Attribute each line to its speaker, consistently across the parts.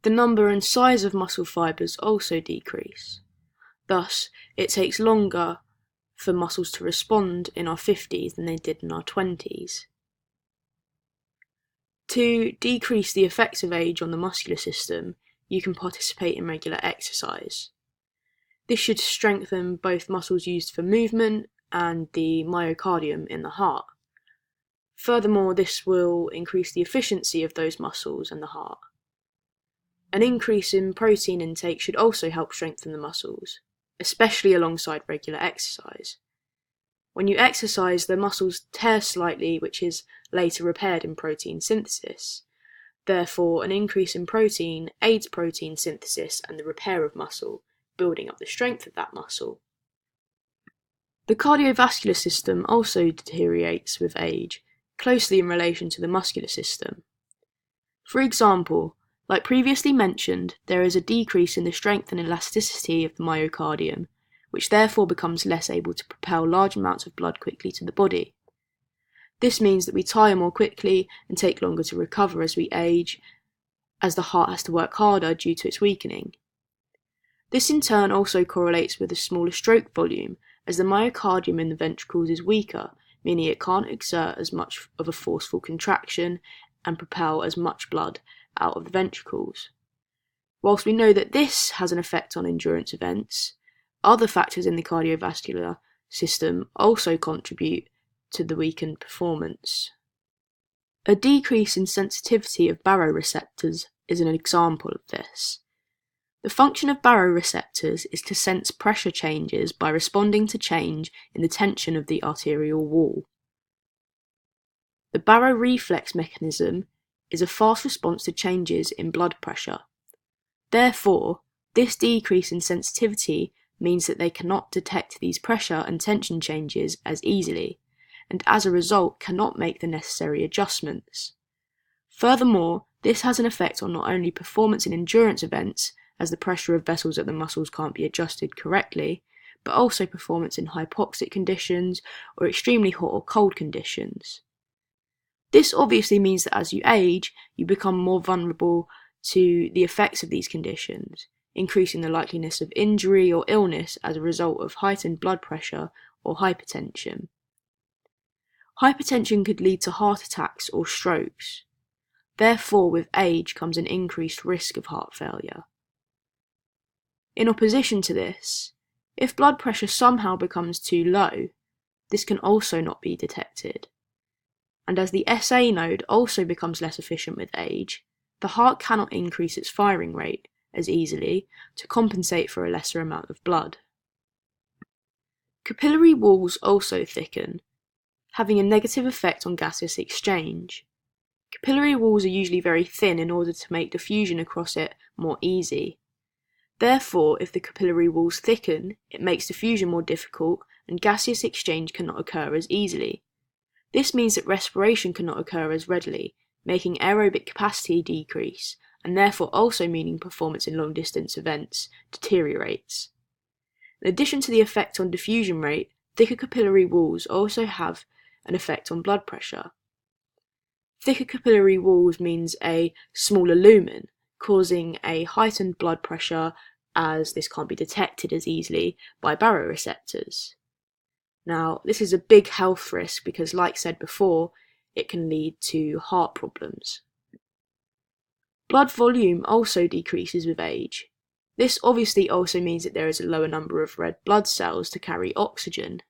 Speaker 1: The number and size of muscle fibres also decrease. Thus, it takes longer for muscles to respond in our 50s than they did in our 20s. To decrease the effects of age on the muscular system, you can participate in regular exercise. This should strengthen both muscles used for movement and the myocardium in the heart. Furthermore, this will increase the efficiency of those muscles and the heart. An increase in protein intake should also help strengthen the muscles, especially alongside regular exercise. When you exercise, the muscles tear slightly, which is later repaired in protein synthesis. Therefore, an increase in protein aids protein synthesis and the repair of muscle, building up the strength of that muscle. The cardiovascular system also deteriorates with age, closely in relation to the muscular system. For example, like previously mentioned, there is a decrease in the strength and elasticity of the myocardium, which therefore becomes less able to propel large amounts of blood quickly to the body. This means that we tire more quickly and take longer to recover as we age, as the heart has to work harder due to its weakening. This in turn also correlates with a smaller stroke volume, as the myocardium in the ventricles is weaker, meaning it can't exert as much of a forceful contraction and propel as much blood out of the ventricles. Whilst we know that this has an effect on endurance events, other factors in the cardiovascular system also contribute to the weakened performance. A decrease in sensitivity of baroreceptors is an example of this. The function of baroreceptors is to sense pressure changes by responding to change in the tension of the arterial wall. The baroreflex mechanism is a fast response to changes in blood pressure. Therefore, this decrease in sensitivity means that they cannot detect these pressure and tension changes as easily, and as a result cannot make the necessary adjustments. Furthermore, this has an effect on not only performance in endurance events, as the pressure of vessels at the muscles can't be adjusted correctly, but also performance in hypoxic conditions or extremely hot or cold conditions. This obviously means that as you age, you become more vulnerable to the effects of these conditions, increasing the likeliness of injury or illness as a result of heightened blood pressure or hypertension. Hypertension could lead to heart attacks or strokes. Therefore, with age comes an increased risk of heart failure. In opposition to this, if blood pressure somehow becomes too low, this can also not be detected. And as the SA node also becomes less efficient with age, the heart cannot increase its firing rate as easily to compensate for a lesser amount of blood. Capillary walls also thicken, having a negative effect on gaseous exchange. Capillary walls are usually very thin in order to make diffusion across it more easy. Therefore, if the capillary walls thicken, it makes diffusion more difficult and gaseous exchange cannot occur as easily. This means that respiration cannot occur as readily, making aerobic capacity decrease, and therefore also meaning performance in long-distance events deteriorates. In addition to the effect on diffusion rate, thicker capillary walls also have an effect on blood pressure. Thicker capillary walls means a smaller lumen, causing a heightened blood pressure as this can't be detected as easily by baroreceptors. Now, this is a big health risk because, like said before, it can lead to heart problems. Blood volume also decreases with age. This obviously also means that there is a lower number of red blood cells to carry oxygen.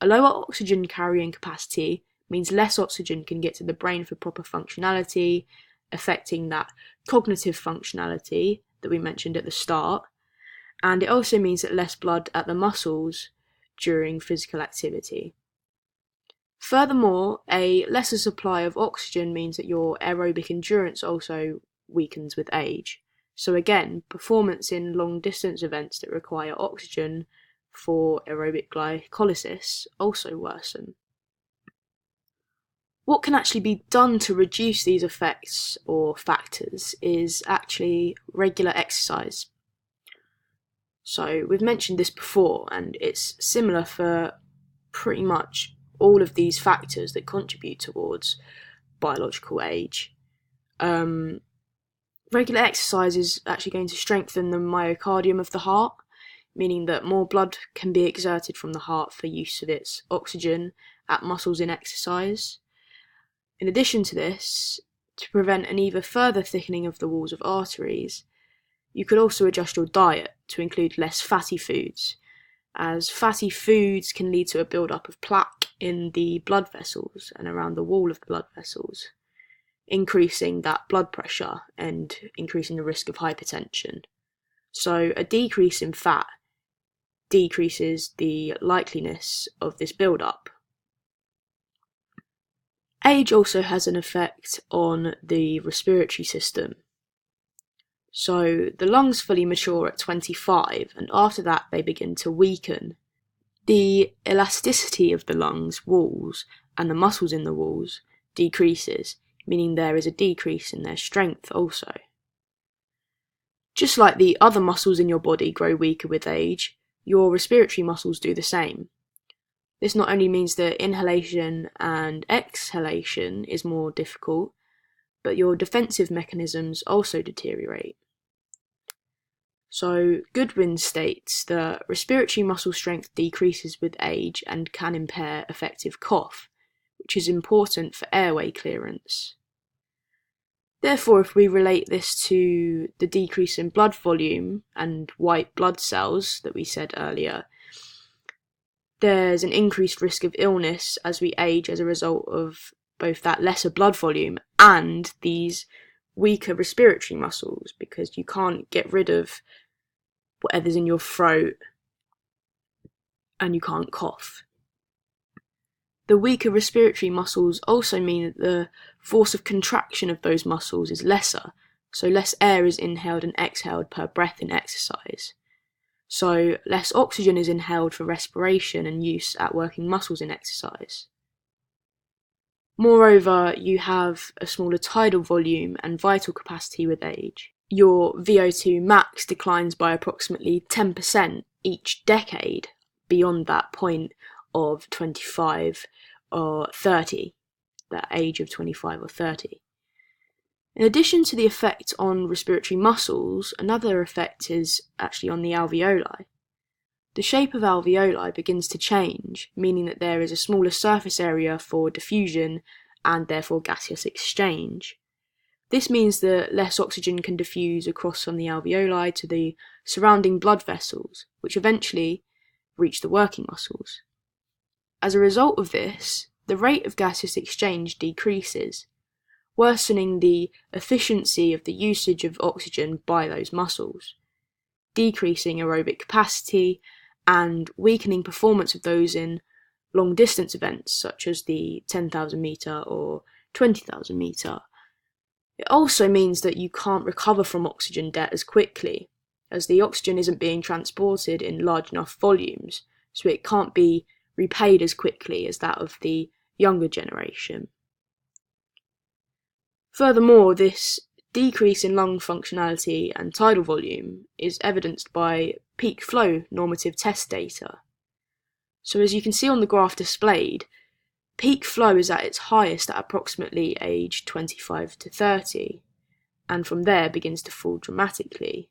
Speaker 1: A lower oxygen carrying capacity means less oxygen can get to the brain for proper functionality, affecting that cognitive functionality that we mentioned at the start, and it also means that less blood at the muscles during physical activity. Furthermore, a lesser supply of oxygen means that your aerobic endurance also weakens with age. So again, performance in long distance events that require oxygen for aerobic glycolysis also worsen. What can actually be done to reduce these effects or factors is actually regular exercise. So we've mentioned this before, and it's similar for pretty much all of these factors that contribute towards biological age. Regular exercise is actually going to strengthen the myocardium of the heart, meaning that more blood can be exerted from the heart for use of its oxygen at muscles in exercise. In addition to this, to prevent an even further thickening of the walls of arteries, you could also adjust your diet to include less fatty foods, as fatty foods can lead to a build-up of plaque in the blood vessels and around the wall of the blood vessels, increasing that blood pressure and increasing the risk of hypertension. So a decrease in fat decreases the likeliness of this build-up. Age also has an effect on the respiratory system. So the lungs fully mature at 25, and after that they begin to weaken. The elasticity of the lungs walls and the muscles in the walls decreases, meaning there is a decrease in their strength also. Just like the other muscles in your body grow weaker with age, your respiratory muscles do the same. This not only means that inhalation and exhalation is more difficult, but your defensive mechanisms also deteriorate. So Goodwin states that respiratory muscle strength decreases with age and can impair effective cough, which is important for airway clearance. Therefore, if we relate this to the decrease in blood volume and white blood cells that we said earlier, there's an increased risk of illness as we age as a result of both that lesser blood volume and these weaker respiratory muscles, because you can't get rid of whatever's in your throat and you can't cough. The weaker respiratory muscles also mean that the force of contraction of those muscles is lesser, so less air is inhaled and exhaled per breath in exercise. So less oxygen is inhaled for respiration and use at working muscles in exercise. Moreover, you have a smaller tidal volume and vital capacity with age. Your VO2 max declines by approximately 10% each decade beyond that point of 25 or 30, that age of 25 or 30. In addition to the effect on respiratory muscles, another effect is actually on the alveoli. The shape of alveoli begins to change, meaning that there is a smaller surface area for diffusion and therefore gaseous exchange. This means that less oxygen can diffuse across from the alveoli to the surrounding blood vessels, which eventually reach the working muscles. As a result of this, the rate of gaseous exchange decreases, worsening the efficiency of the usage of oxygen by those muscles, decreasing aerobic capacity and weakening performance of those in long distance events such as the 10,000 metre or 20,000 metre. It also means that you can't recover from oxygen debt as quickly, as the oxygen isn't being transported in large enough volumes, so it can't be repaid as quickly as that of the younger generation. Furthermore, this decrease in lung functionality and tidal volume is evidenced by peak flow normative test data. So as you can see on the graph displayed, peak flow is at its highest at approximately age 25 to 30, and from there begins to fall dramatically.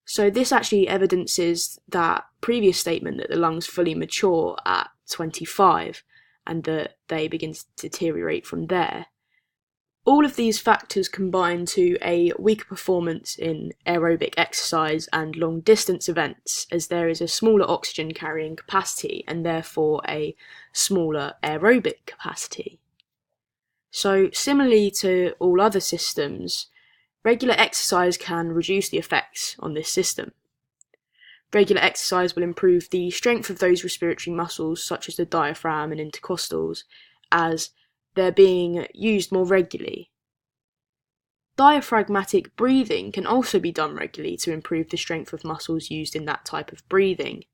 Speaker 1: So this actually evidences that previous statement that the lungs fully mature at 25 and that they begin to deteriorate from there. All of these factors combine to a weaker performance in aerobic exercise and long distance events, as there is a smaller oxygen carrying capacity and therefore a smaller aerobic capacity. So similarly to all other systems, regular exercise can reduce the effects on this system. Regular exercise will improve the strength of those respiratory muscles such as the diaphragm and intercostals, as they're being used more regularly. Diaphragmatic breathing can also be done regularly to improve the strength of muscles used in that type of breathing.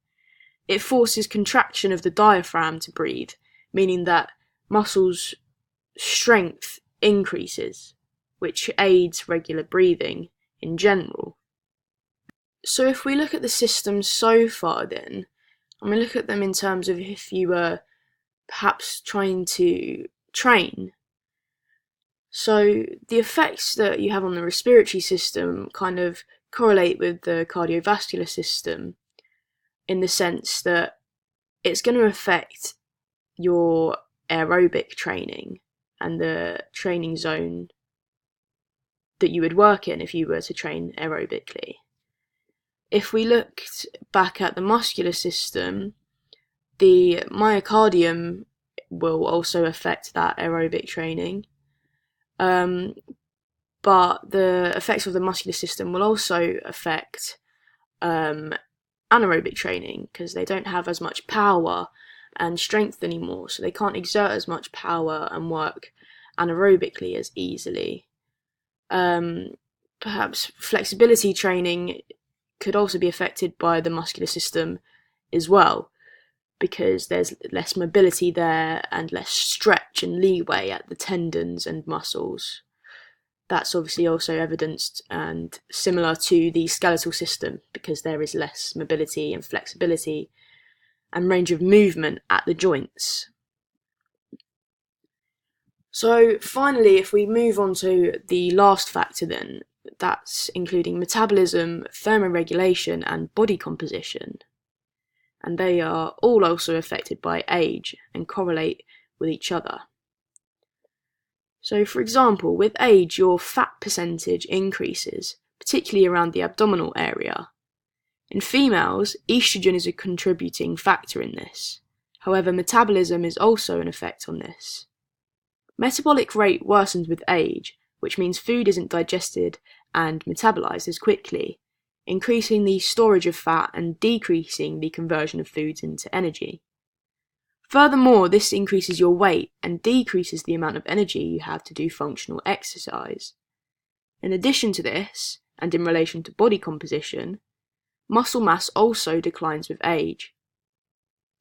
Speaker 1: It forces contraction of the diaphragm to breathe, meaning that muscles' strength increases, which aids regular breathing in general. So if we look at the systems so far then, I'm going to look at them in terms of if you were perhaps trying to train. So the effects that you have on the respiratory system kind of correlate with the cardiovascular system in the sense that it's going to affect your aerobic training and the training zone that you would work in if you were to train aerobically. If we looked back at the muscular system, the myocardium will also affect that aerobic training. But the effects of the muscular system will also affect anaerobic training because they don't have as much power and strength anymore, so they can't exert as much power and work anaerobically as easily. Perhaps flexibility training could also be affected by the muscular system as well, because there's less mobility there and less stretch and leeway at the tendons and muscles. That's obviously also evidenced and similar to the skeletal system because there is less mobility and flexibility and range of movement at the joints. So finally, if we move on to the last factor then, that's including metabolism, thermoregulation and body composition. And they are all also affected by age and correlate with each other. So for example, with age your fat percentage increases, particularly around the abdominal area. In females, estrogen is a contributing factor in this. However, metabolism is also an effect on this. Metabolic rate worsens with age, which means food isn't digested and metabolized as quickly, increasing the storage of fat and decreasing the conversion of foods into energy. Furthermore, this increases your weight and decreases the amount of energy you have to do functional exercise. In addition to this, and in relation to body composition, muscle mass also declines with age.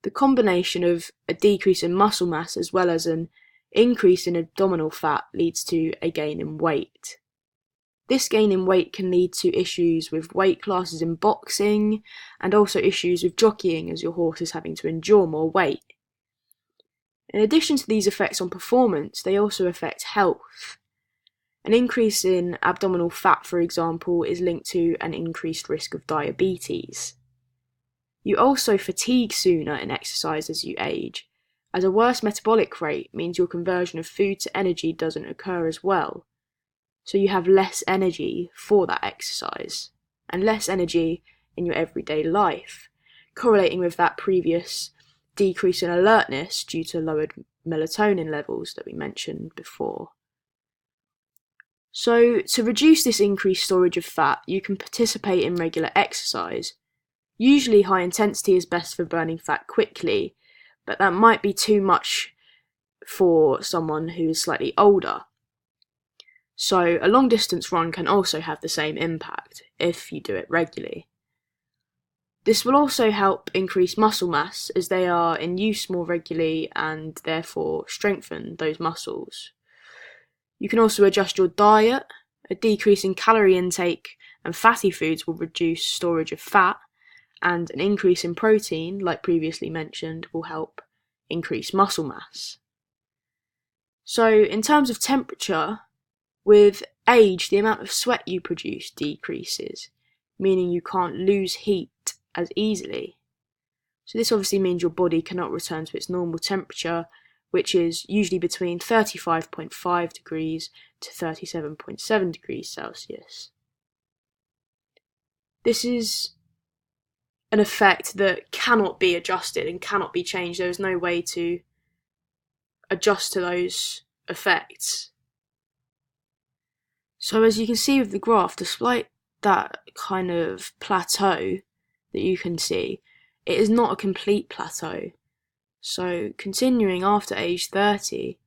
Speaker 1: The combination of a decrease in muscle mass as well as an increase in abdominal fat leads to a gain in weight. This gain in weight can lead to issues with weight classes in boxing and also issues with jockeying as your horse is having to endure more weight. In addition to these effects on performance, they also affect health. An increase in abdominal fat, for example, is linked to an increased risk of diabetes. You also fatigue sooner in exercise as you age, as a worse metabolic rate means your conversion of food to energy doesn't occur as well, so you have less energy for that exercise, and less energy in your everyday life, correlating with that previous decrease in alertness due to lowered melatonin levels that we mentioned before. So, to reduce this increased storage of fat, you can participate in regular exercise. Usually high intensity is best for burning fat quickly, but that might be too much for someone who is slightly older. So a long distance run can also have the same impact if you do it regularly. This will also help increase muscle mass as they are in use more regularly and therefore strengthen those muscles. You can also adjust your diet. A decrease in calorie intake and fatty foods will reduce storage of fat, and an increase in protein, like previously mentioned, will help increase muscle mass. So in terms of temperature, with age the amount of sweat you produce decreases, meaning you can't lose heat as easily. So this obviously means your body cannot return to its normal temperature, which is usually between 35.5 degrees to 37.7 degrees Celsius. This is an effect that cannot be adjusted and cannot be changed. There is no way to adjust to those effects. So as you can see with the graph, despite that kind of plateau that you can see, it is not a complete plateau. So continuing after age 30,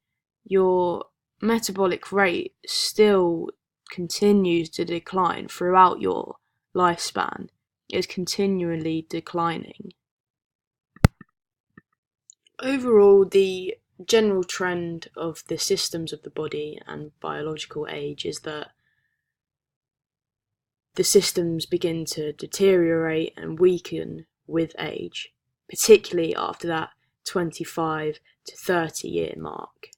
Speaker 1: your metabolic rate still continues to decline throughout your lifespan. It is continually declining. Overall, the general trend of the systems of the body and biological age is that the systems begin to deteriorate and weaken with age, particularly after that 25 to 30 year mark.